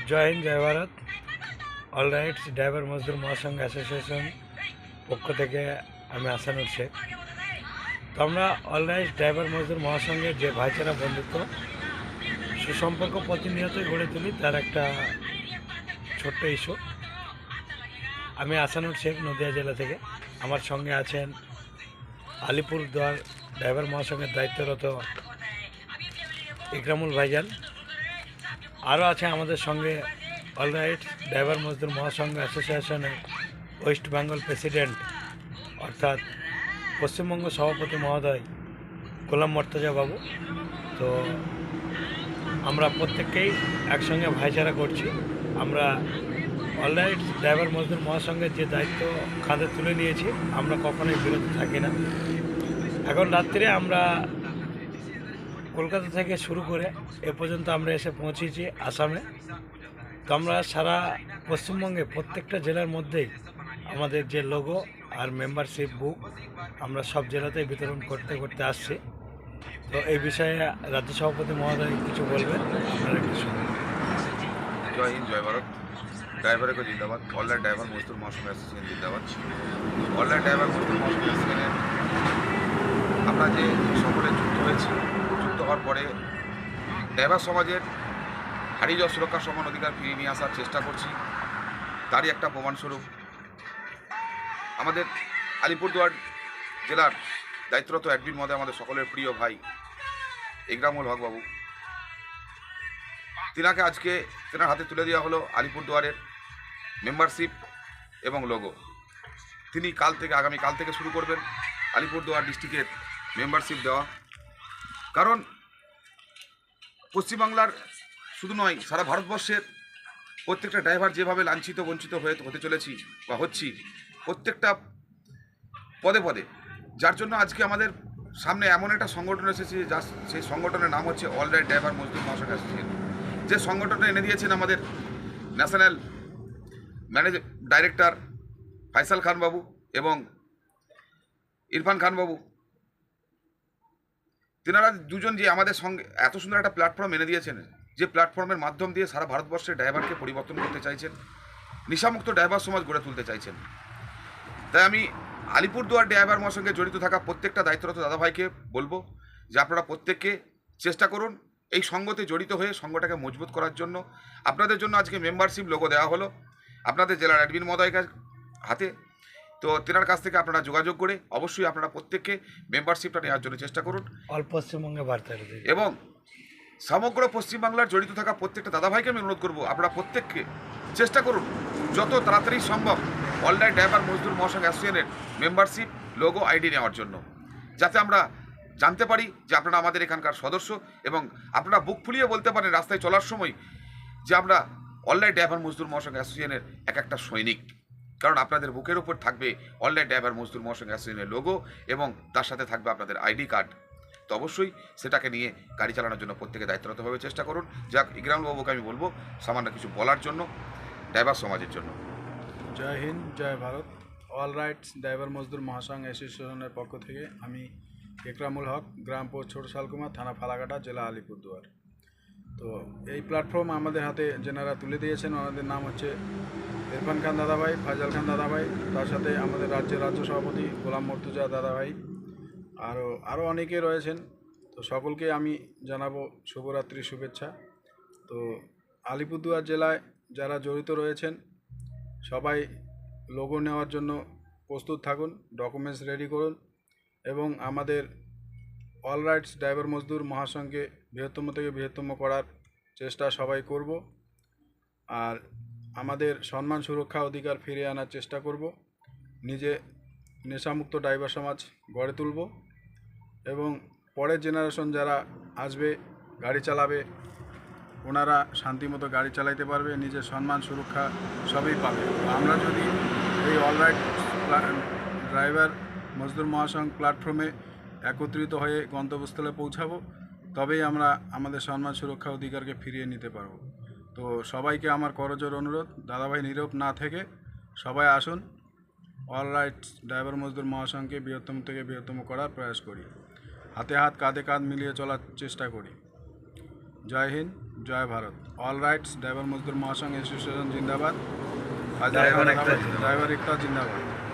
জয় হিন্দ, জয় Bharat. All rides driver মজদুর মহাসংঘ association পক্ষ থেকে আমি আসানুর শেখ। তো আমরা অল রাইটস ড্রাইভার মজদুর মহাসংঘের যে ভাইচারা বন্ধুত্ব সুসম্পর্ক প্রতিনিয়তই গড়ে তুলি, তার একটা ছোট্ট ইস্যু। আমি আসানুর শেখ, নদিয়া জেলা থেকে। আমার সঙ্গে আছেন আলিপুরদুয়ার ড্রাইভার মহাসংঘের দায়িত্বরত ইকরামুল ভাইজান। আরও আছে আমাদের সঙ্গে অল রাইটস ড্রাইভার মজদুর মহাসংঘ অ্যাসোসিয়েশনের ওয়েস্ট বেঙ্গল প্রেসিডেন্ট অর্থাৎ পশ্চিমবঙ্গ সভাপতি মহোদয় গোলাম মর্তজা বাবু। তো আমরা প্রত্যেককেই একসঙ্গে ভাইচারা করছি। আমরা অল রাইটস ড্রাইভার মজদুর মহাসংঘের যে দায়িত্ব কাঁধে তুলে নিয়েছি, আমরা কখনোই বিরত থাকি না। এখন রাত্রে আমরা কলকাতা থেকে শুরু করে এ পর্যন্ত আমরা এসে পৌঁছেছি আসামে। তো আমরা সারা পশ্চিমবঙ্গে প্রত্যেকটা জেলার মধ্যেই আমাদের যে লোগো আর মেম্বারশিপ বুক আমরা সব জেলাতেই বিতরণ করতে করতে আসছি। তো এই বিষয়ে রাজ্য সভাপতি মহোদয় কিছু বলবেন, আপনারা একটু শুনুন। জয় হিন্দ, জয় ভারত। ড্রাইভারের জিন্দাবাদ। অনলাইন ড্রাইভার মজদুর মহাসংঘ অ্যাসোসিয়েশন জিন্দাবাদ। অনলাইন ড্রাইভার মজদুর মহাসংঘ অ্যাসোসিয়েশনের আমরা যে সকলে যুক্ত হয়েছি, যুক্ত হওয়ার পরে ড্রাইভার সমাজের হারিয়ে যাওয়া সুরক্ষা সমান অধিকার ফিরিয়ে নিয়ে আসার চেষ্টা করছি। তারই একটা প্রমাণস্বরূপ আমাদের আলিপুরদুয়ার জেলার দায়িত্বরত অ্যাডমিন মহোদয়, আমাদের সকলের প্রিয় ভাই ইকরামুল হক বাবু। তিনাকে আজকে তেনার হাতে তুলে দেওয়া হলো আলিপুরদুয়ারের মেম্বারশিপ এবং লোগো। তিনি আগামীকাল থেকে শুরু করবেন আলিপুরদুয়ার ডিস্ট্রিক্টের মেম্বারশিপ দেওয়া। কারণ পশ্চিমবাংলার শুধু নয়, সারা ভারতবর্ষের প্রত্যেকটা ড্রাইভার যেভাবে লাঞ্ছিত বঞ্চিত হতে চলেছি বা হচ্ছি প্রত্যেকটা পদে পদে, যার জন্য আজকে আমাদের সামনে এমন একটা সংগঠন এসেছে, সেই সংগঠনের নাম হচ্ছে অল রাইট ড্রাইভার মজদুর মহাসংঘ অ্যাসোসিয়েশন। যে সংগঠনটা এনে দিয়েছেন আমাদের ন্যাশনাল ডাইরেক্টর ফয়সাল খান বাবু এবং ইরফান খান বাবু। তেনারা দুজন যে আমাদের সঙ্গে এত সুন্দর একটা প্ল্যাটফর্ম এনে দিয়েছেন, যে প্ল্যাটফর্মের মাধ্যম দিয়ে সারা ভারতবর্ষের ড্রাইভারকে পরিবর্তন করতে চাইছেন, নেশামুক্ত ড্রাইভার সমাজ গড়ে তুলতে চাইছেন। তাই আমি আলিপুরদুয়ার ড্রাইভার মহাসংঘে জড়িত থাকা প্রত্যেকটা দায়িত্বরত দাদাভাইকে বলবো যে আপনারা প্রত্যেককে চেষ্টা করুন এই সঙ্গতে জড়িত হয়ে সঙ্গটাকে মজবুত করার জন্য। আপনাদের জন্য আজকে মেম্বারশিপ লোগো দেওয়া হলো আপনাদের জেলার অ্যাডমিন মহোদয়ের হাতে। তো তেনার কাছ থেকে আপনারা যোগাযোগ করে অবশ্যই আপনারা প্রত্যেককে মেম্বারশিপটা নেওয়ার জন্য চেষ্টা করুন। অল পশ্চিমবঙ্গে বার্তা এবং সমগ্র পশ্চিমবাংলার জড়িত থাকা প্রত্যেকটা দাদাভাইকে আমি অনুরোধ করবো, আপনারা প্রত্যেককে চেষ্টা করুন যত তাড়াতাড়ি সম্ভব অল রাইট ড্রাইভার মজদুর মহাসংঘ অ্যাসোসিয়েশনের মেম্বারশিপ লোগো আইডি নেওয়ার জন্য, যাতে আমরা জানতে পারি যে আপনারা আমাদের এখানকার সদস্য এবং আপনারা বুক ফুলিয়ে বলতে পারেন রাস্তায় চলার সময় যে আমরা অল রাইট ড্রাইভার মজদুর মহাসংঘ অ্যাসোসিয়েশনের এক একটা সৈনিক। কারণ আপনাদের বুকের উপর থাকবে অল রাইট ড্রাইভার মজদুর মহাসংঘ অ্যাসোসিয়েশনের লোগো এবং তার সাথে থাকবে আপনাদের আইডি কার্ড। তো অবশ্যই সেটাকে নিয়ে গাড়ি চালানোর জন্য প্রত্যেকে দায়িত্বরতভাবে চেষ্টা করুন। যাক, ইকরামুল বাবুকে আমি বলবো সামান্য কিছু বলার জন্য ড্রাইভার সমাজের জন্য। জয় হিন্দ, জয় ভারত। অল রাইটস ড্রাইভার মজদুর মহাসংঘ অ্যাসোসিয়েশনের পক্ষ থেকে আমি ইকরামুল হক, গ্রাম পোস্ট ছোট শালকুমার, থানা ফালাকাটা, জেলা আলিপুরদুয়ার। তো এই প্ল্যাটফর্ম আমাদের হাতে যেনারা তুলে দিয়েছেন ওনাদের নাম হচ্ছে ইরফান খান দাদাভাই, ফয়সাল খান দাদাভাই, তার সাথে আমাদের রাজ্য সভাপতি গোলাম মর্তুজা দাদাভাই, আরও অনেকে রয়েছেন। তো সকলকে আমি জানাবো শুভরাত্রির শুভেচ্ছা। তো আলিপুরদুয়ার জেলায় যারা জড়িত রয়েছেন সবাই লোগো নেওয়ার জন্য প্রস্তুত থাকুন, ডকুমেন্টস রেডি করুন এবং আমাদের অল রাইটস ড্রাইভার মজদুর মহাসংঘকে বৃহত্তম থেকে বৃহত্তম করার চেষ্টা সবাই করব। আর আমাদের সম্মান সুরক্ষা অধিকার ফিরিয়ে আনার চেষ্টা করব। নিজে নেশামুক্ত ড্রাইভার সমাজ গড়ে তুলব এবং পরের জেনারেশন যারা আসবে গাড়ি চালাবে ওনারা শান্তিমতো গাড়ি চালাইতে পারবে, নিজের সম্মান সুরক্ষা সবই পাবে। আমরা যদি এই অল রাইট ড্রাইভার মজদুর মহাসংঘ প্ল্যাটফর্মে একত্রিত হয়ে গন্তব্যস্থলে পৌঁছাবো, তবেই আমরা আমাদের সম্মান সুরক্ষা অধিকারকে ফিরিয়ে নিতে পারবো। তো সবাইকে আমার করজোর অনুরোধ, দাদাভাই নীরব না থেকে সবাই আসুন, অল রাইট ড্রাইভার মজদুর মহাসংঘকে বৃহত্তম থেকে বৃহত্তম করার প্রয়াস করি, হাতে হাত কাঁধে কাঁধ মিলিয়ে চলার চেষ্টা করি। জয় হিন্দ। জয় ভারত। অল রাইটস ড্রাইভার মজদুর মহাসংঘ অ্যাসোসিয়েশন জিন্দাবাদ। আর ড্রাইভার একতা জিন্দাবাদ। ড্রাইভার একটা জিন্দাবাদ।